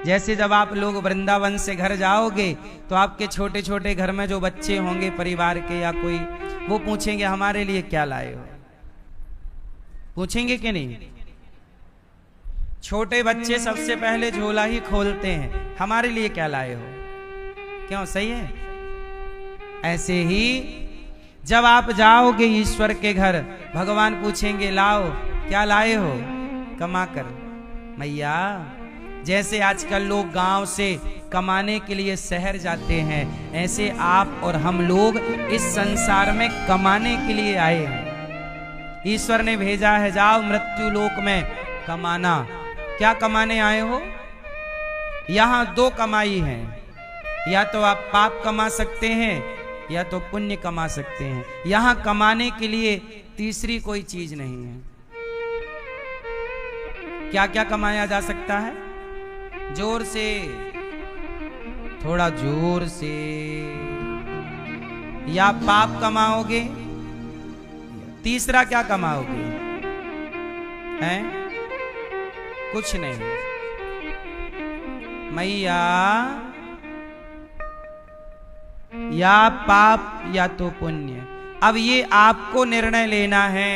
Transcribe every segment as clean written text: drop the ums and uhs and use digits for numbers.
जैसे जब आप लोग वृंदावन से घर जाओगे तो आपके छोटे छोटे घर में जो बच्चे होंगे परिवार के या कोई, वो पूछेंगे हमारे लिए क्या लाए हो, पूछेंगे कि नहीं? छोटे बच्चे सबसे पहले झोला ही खोलते हैं, हमारे लिए क्या लाए हो। क्यों? सही है। ऐसे ही जब आप जाओगे ईश्वर के घर, भगवान पूछेंगे लाओ क्या लाए हो, कमा कर मैया। जैसे आजकल लोग गांव से कमाने के लिए शहर जाते हैं, ऐसे आप और हम लोग इस संसार में कमाने के लिए आए हैं। ईश्वर ने भेजा है, जाओ मृत्यु लोक में कमाना। क्या कमाने आए हो? यहां दो कमाई है, या तो आप पाप कमा सकते हैं या तो पुण्य कमा सकते हैं। यहां कमाने के लिए तीसरी कोई चीज नहीं है। क्या क्या कमाया जा सकता है? जोर से, थोड़ा जोर से। या पाप कमाओगे, तीसरा क्या कमाओगे? हैं? कुछ नहीं। मैया या पाप या तो पुण्य। अब ये आपको निर्णय लेना है।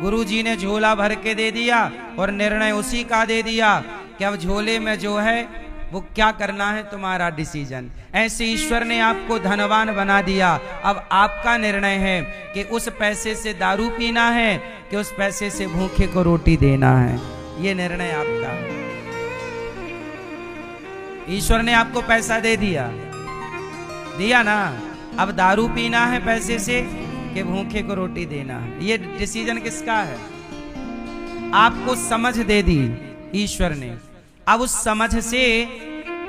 गुरुजी ने झोला भर के दे दिया और निर्णय उसी का दे दिया कि अब झोले में जो है वो क्या करना है, तुम्हारा डिसीजन। ऐसे ईश्वर ने आपको धनवान बना दिया, अब आपका निर्णय है कि उस पैसे से दारू पीना है कि उस पैसे से भूखे को रोटी देना है। ये निर्णय आपका है। ईश्वर ने आपको पैसा दे दिया, दिया ना, अब दारू पीना है पैसे से कि भूखे को रोटी देना है। ये डिसीजन किसका है? आपको समझ दे दी ईश्वर ने। अब उस समझ से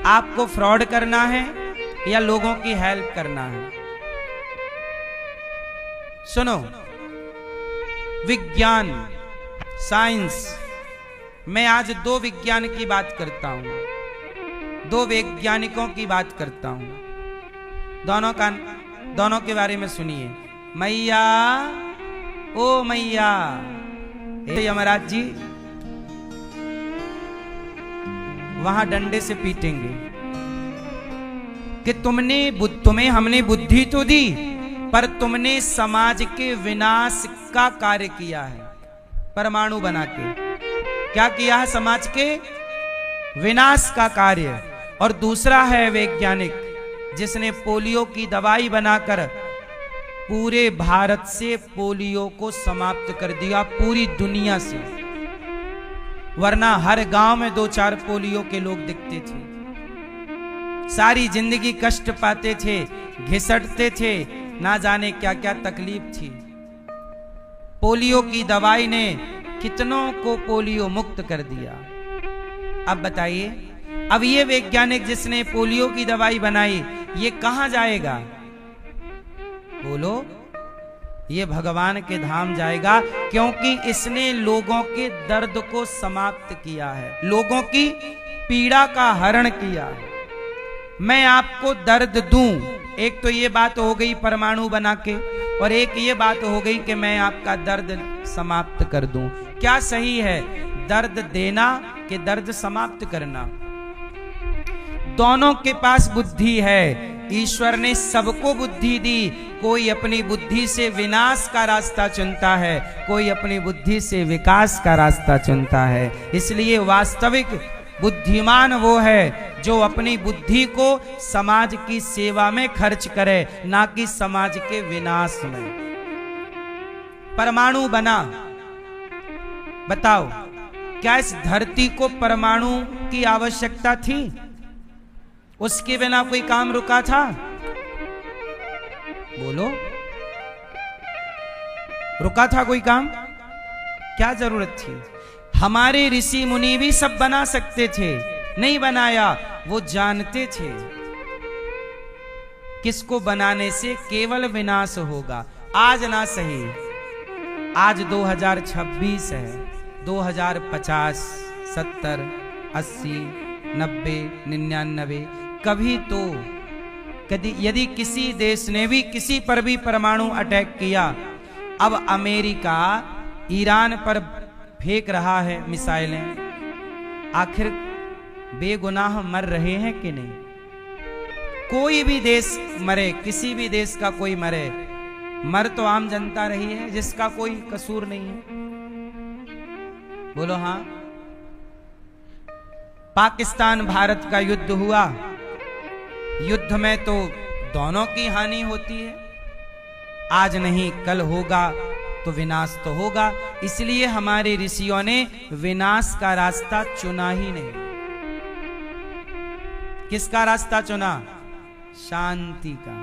आपको फ्रॉड करना है या लोगों की हेल्प करना है। सुनो, विज्ञान, साइंस, मैं आज दो विज्ञान की बात करता हूं, दो वैज्ञानिकों की बात करता हूं। दोनों के बारे में सुनिए। मैया, ओ मैया, यमराज जी वहां डंडे से पीटेंगे कि तुम्हें हमने बुद्धि तो दी, पर तुमने समाज के विनाश का कार्य किया है। परमाणु बना के क्या किया है? समाज के विनाश का कार्य। और दूसरा है वैज्ञानिक जिसने पोलियो की दवाई बनाकर पूरे भारत से पोलियो को समाप्त कर दिया, पूरी दुनिया से। वरना हर गांव में 2-4 पोलियो के लोग दिखते थे, सारी जिंदगी कष्ट पाते थे, घिसटते थे, ना जाने क्या क्या तकलीफ थी। पोलियो की दवाई ने कितनों को पोलियो मुक्त कर दिया। अब बताइए, अब ये वैज्ञानिक जिसने पोलियो की दवाई बनाई, ये कहां जाएगा? बोलो। ये भगवान के धाम जाएगा, क्योंकि इसने लोगों के दर्द को समाप्त किया है, लोगों की पीड़ा का हरण किया है। मैं आपको दर्द दूं, एक तो ये बात हो गई परमाणु बना के, और एक ये बात हो गई कि मैं आपका दर्द समाप्त कर दूं। क्या सही है, दर्द देना कि दर्द समाप्त करना? दोनों के पास बुद्धि है। ईश्वर ने सबको बुद्धि दी। कोई अपनी बुद्धि से विनाश का रास्ता चुनता है, कोई अपनी बुद्धि से विकास का रास्ता चुनता है। इसलिए वास्तविक बुद्धिमान वो है जो अपनी बुद्धि को समाज की सेवा में खर्च करे, ना कि समाज के विनाश में। परमाणु बना, बताओ क्या इस धरती को परमाणु की आवश्यकता थी? उसके बिना कोई काम रुका था? बोलो, रुका था कोई काम? क्या जरूरत थी? हमारे ऋषि मुनि भी सब बना सकते थे, नहीं बनाया, वो जानते थे किसको बनाने से केवल विनाश होगा। आज ना सही, आज 2026 है, 2050, 70, 80, 90, 99, कभी तो यदि किसी देश ने भी किसी पर भी परमाणु अटैक किया, अब अमेरिका ईरान पर फेंक रहा है मिसाइलें, आखिर बेगुनाह मर रहे हैं कि नहीं? कोई भी देश मरे, किसी भी देश का कोई मरे, मर तो आम जनता रही है जिसका कोई कसूर नहीं है। बोलो हाँ। पाकिस्तान भारत का युद्ध हुआ, युद्ध में तो दोनों की हानि होती है, आज नहीं कल होगा तो विनाश तो होगा। इसलिए हमारे ऋषियों ने विनाश का रास्ता चुना ही नहीं। किसका रास्ता चुना? शांति का।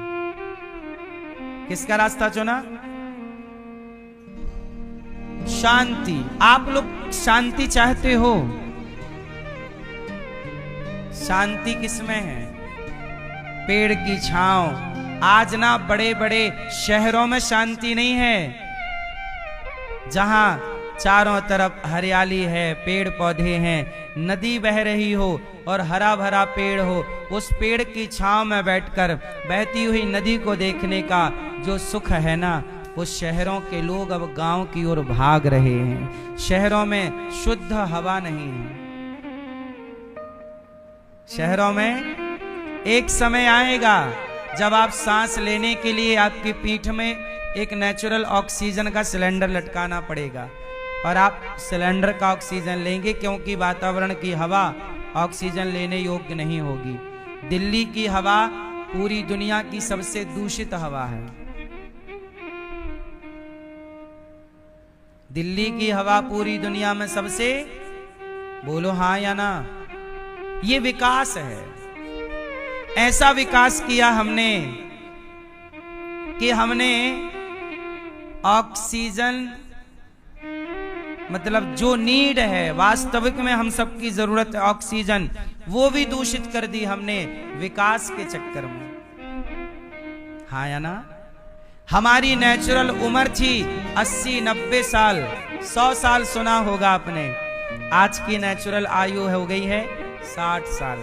किसका रास्ता चुना? शांति। आप लोग शांति चाहते हो? शांति किसमें है? पेड़ की छांव। आज ना बड़े बड़े शहरों में शांति नहीं है, जहां चारों तरफ हरियाली है, पेड़ पौधे हैं, नदी बह रही हो और हरा भरा पेड़ हो, उस पेड़ की छांव में बैठकर बहती हुई नदी को देखने का जो सुख है ना, उस शहरों के लोग अब गांव की ओर भाग रहे हैं। शहरों में शुद्ध हवा नहीं है। शहरों में एक समय आएगा जब आप सांस लेने के लिए आपकी पीठ में एक नेचुरल ऑक्सीजन का सिलेंडर लटकाना पड़ेगा और आप सिलेंडर का ऑक्सीजन लेंगे, क्योंकि वातावरण की हवा ऑक्सीजन लेने योग्य नहीं होगी। दिल्ली की हवा पूरी दुनिया की सबसे दूषित हवा है। दिल्ली की हवा पूरी दुनिया में सबसे, बोलो हाँ या ना। ये विकास है। ऐसा विकास किया हमने कि हमने ऑक्सीजन, मतलब जो नीड है वास्तविक में हम सबकी जरूरत है ऑक्सीजन, वो भी दूषित कर दी हमने विकास के चक्कर में। हाँ या ना। हमारी नेचुरल उम्र थी 80-90 साल, 100 साल सुना होगा आपने। आज की नेचुरल आयु हो गई है 60 साल।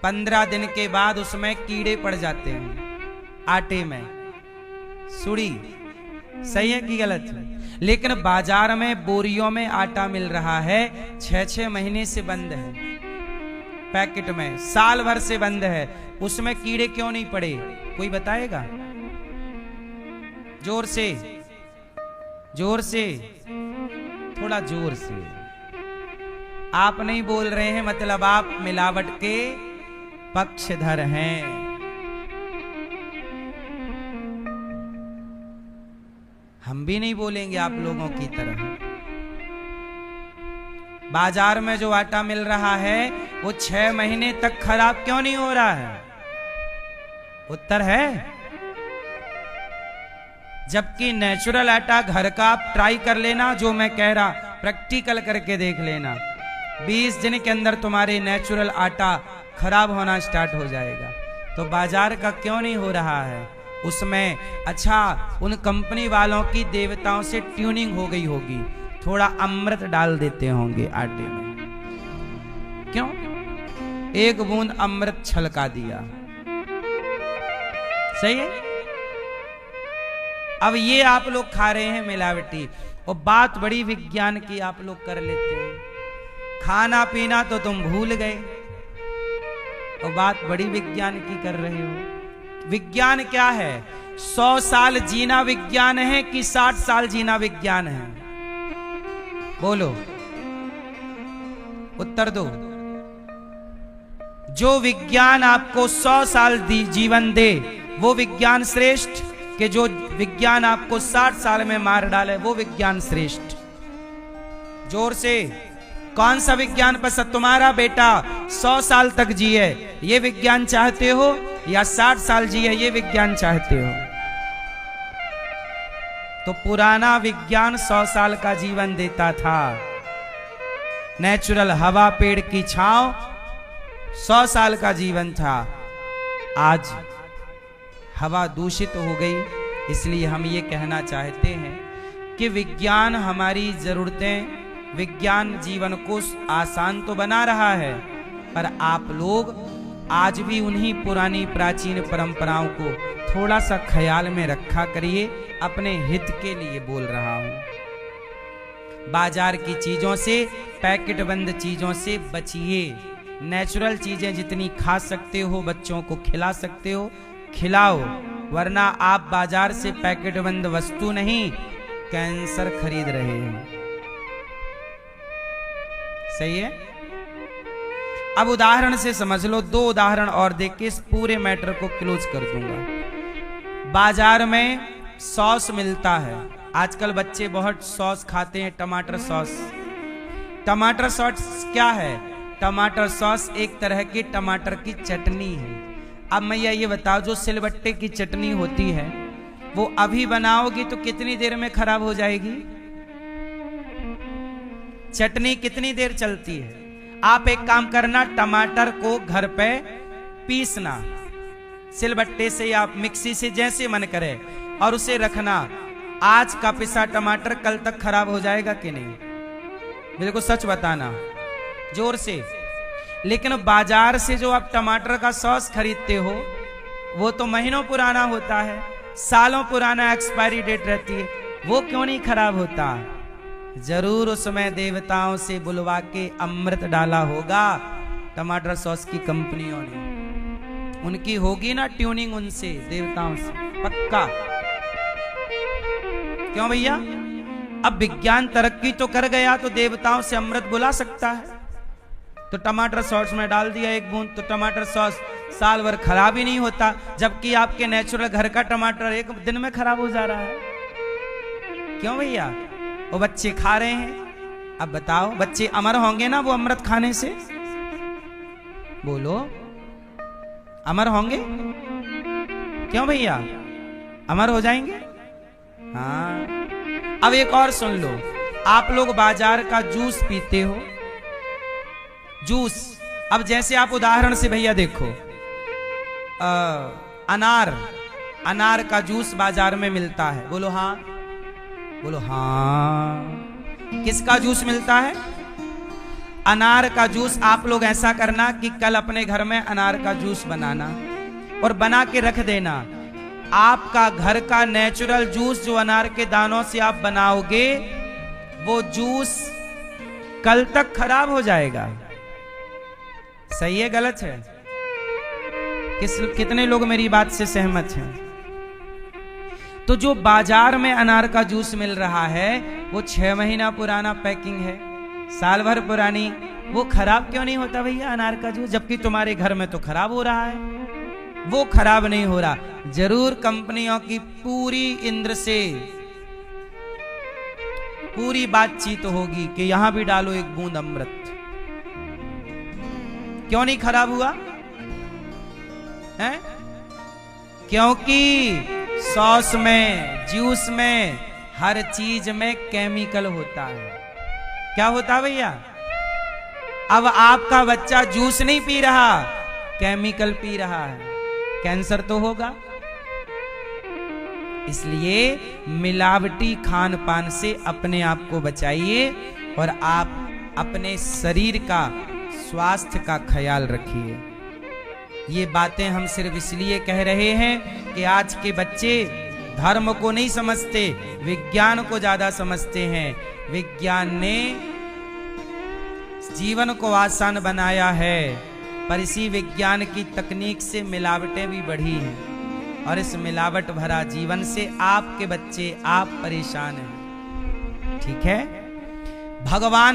15 दिन के बाद उसमें कीड़े पड़ जाते हैं आटे में। सुड़ी सही है कि गलत है? लेकिन बाजार में बोरियों में आटा मिल रहा है, 6-6 महीने से बंद है पैकेट में, साल भर से बंद है। उसमें कीड़े क्यों नहीं पड़े? कोई बताएगा? जोर से, जोर से, थोड़ा जोर से। आप नहीं बोल रहे हैं, मतलब आप मिलावट के पक्षधर हैं। हम भी नहीं बोलेंगे आप लोगों की तरह। बाजार में जो आटा मिल रहा है वो 6 महीने तक खराब क्यों नहीं हो रहा है? उत्तर है, जबकि नेचुरल आटा घर का आप ट्राई कर लेना, जो मैं कह रहा प्रैक्टिकल करके देख लेना, 20 दिन के अंदर तुम्हारे नेचुरल आटा खराब होना स्टार्ट हो जाएगा। तो बाजार का क्यों नहीं हो रहा है? उसमें अच्छा उन कंपनी वालों की देवताओं से ट्यूनिंग हो गई होगी, थोड़ा अमृत डाल देते होंगे आटे में। क्यों? एक बूंद अमृत छलका दिया। सही है? अब ये आप लोग खा रहे हैं मिलावटी, और बात बड़ी विज्ञान की आप लोग कर लेते हैं। खाना पीना तो तुम भूल गए और बात बड़ी विज्ञान की कर रहे हो। विज्ञान क्या है? 100 साल जीना विज्ञान है कि 60 साल जीना विज्ञान है? बोलो, उत्तर दो। जो विज्ञान आपको 100 साल जीवन दे वो विज्ञान श्रेष्ठ, कि जो विज्ञान आपको 60 साल में मार डाले वो विज्ञान श्रेष्ठ? जोर से, कौन सा विज्ञान पसंद? तुम्हारा बेटा 100 साल तक जिए ये विज्ञान चाहते हो, या 60 साल जिए ये विज्ञान चाहते हो? तो पुराना विज्ञान 100 साल का जीवन देता था। नेचुरल हवा, पेड़ की छांव, 100 साल का जीवन था। आज हवा दूषित हो गई, इसलिए हम ये कहना चाहते हैं कि विज्ञान हमारी जरूरतें, विज्ञान जीवन को आसान तो बना रहा है, पर आप लोग आज भी उन्हीं पुरानी प्राचीन परंपराओं को थोड़ा सा ख्याल में रखा करिए। अपने हित के लिए बोल रहा हूं। बाजार की चीजों से, पैकेट बंद चीजों से बचिए। नेचुरल चीजें जितनी खा सकते हो, बच्चों को खिला सकते हो, खिलाओ, वरना आप बाजार से पैकेट बंद वस्तु नहीं, कैंसर खरीद रहे हैं। सही है? अब उदाहरण से समझ लो, 2 उदाहरण और देख के इस पूरे मैटर को क्लोज कर दूंगा। बाजार में सॉस मिलता है, आजकल बच्चे बहुत सॉस खाते हैं, टमाटर सॉस। टमाटर सॉस क्या है? टमाटर सॉस एक तरह की टमाटर की चटनी है। अब मैया ये बताओ, जो सिलबट्टे की चटनी होती है वो अभी बनाओगी तो कितनी देर में खराब हो जाएगी? चटनी कितनी देर चलती है? आप एक काम करना, टमाटर को घर पे पीसना, सिलबट्टे से या मिक्सी से, जैसे मन करे, और उसे रखना। आज का पिसा टमाटर कल तक खराब हो जाएगा कि नहीं? मेरे को सच बताना जोर से। लेकिन बाजार से जो आप टमाटर का सॉस खरीदते हो वो तो महीनों पुराना होता है, सालों पुराना एक्सपायरी डेट रहती है, वो क्यों नहीं खराब होता? जरूर उसमें देवताओं से बुलवा के अमृत डाला होगा टमाटर सॉस की कंपनियों ने। उनकी होगी ना ट्यूनिंग उनसे, देवताओं से, पक्का। क्यों भैया? अब विज्ञान तरक्की तो कर गया तो देवताओं से अमृत बुला सकता है। तो टमाटर सॉस में डाल दिया 1 बूंद, तो टमाटर सॉस साल भर खराब ही नहीं होता, जबकि आपके नेचुरल घर का टमाटर 1 दिन में खराब हो जा रहा है। क्यों भैया? वो बच्चे खा रहे हैं। अब बताओ, बच्चे अमर होंगे ना वो अमृत खाने से? बोलो, अमर होंगे? क्यों भैया? अमर हो जाएंगे? हाँ। अब एक और सुन लो, आप लोग बाजार का जूस पीते हो, जूस। अब जैसे आप उदाहरण से भैया देखो, अनार का जूस बाजार में मिलता है। बोलो हाँ, बोलो हाँ। किसका जूस मिलता है? अनार का जूस। आप लोग ऐसा करना कि कल अपने घर में अनार का जूस बनाना और बना के रख देना। आपका घर का नेचुरल जूस जो अनार के दानों से आप बनाओगे, वो जूस कल तक खराब हो जाएगा। सही है गलत है? कितने लोग मेरी बात से सहमत हैं? तो जो बाजार में अनार का जूस मिल रहा है वो 6 महीना पुराना पैकिंग है, साल भर पुरानी, वो खराब क्यों नहीं होता भैया अनार का जूस? जबकि तुम्हारे घर में तो खराब हो रहा है। वो खराब नहीं हो रहा। जरूर कंपनियों की पूरी इंद्र से पूरी बातचीत होगी कि यहां भी डालो 1 बूंद अमृत। क्यों नहीं खराब हुआ है? क्योंकि सॉस में, जूस में, हर चीज में केमिकल होता है। क्या होता है भैया? अब आपका बच्चा जूस नहीं पी रहा, केमिकल पी रहा है, कैंसर तो होगा। इसलिए मिलावटी खान पान से अपने आप को बचाइए और आप अपने शरीर का, स्वास्थ्य का ख्याल रखिए। ये बातें हम सिर्फ इसलिए कह रहे हैं कि आज के बच्चे धर्म को नहीं समझते, विज्ञान को ज्यादा समझते हैं। विज्ञान ने जीवन को आसान बनाया है, पर इसी विज्ञान की तकनीक से मिलावटें भी बढ़ी हैं और इस मिलावट भरा जीवन से आपके बच्चे, आप परेशान हैं। ठीक है? भगवान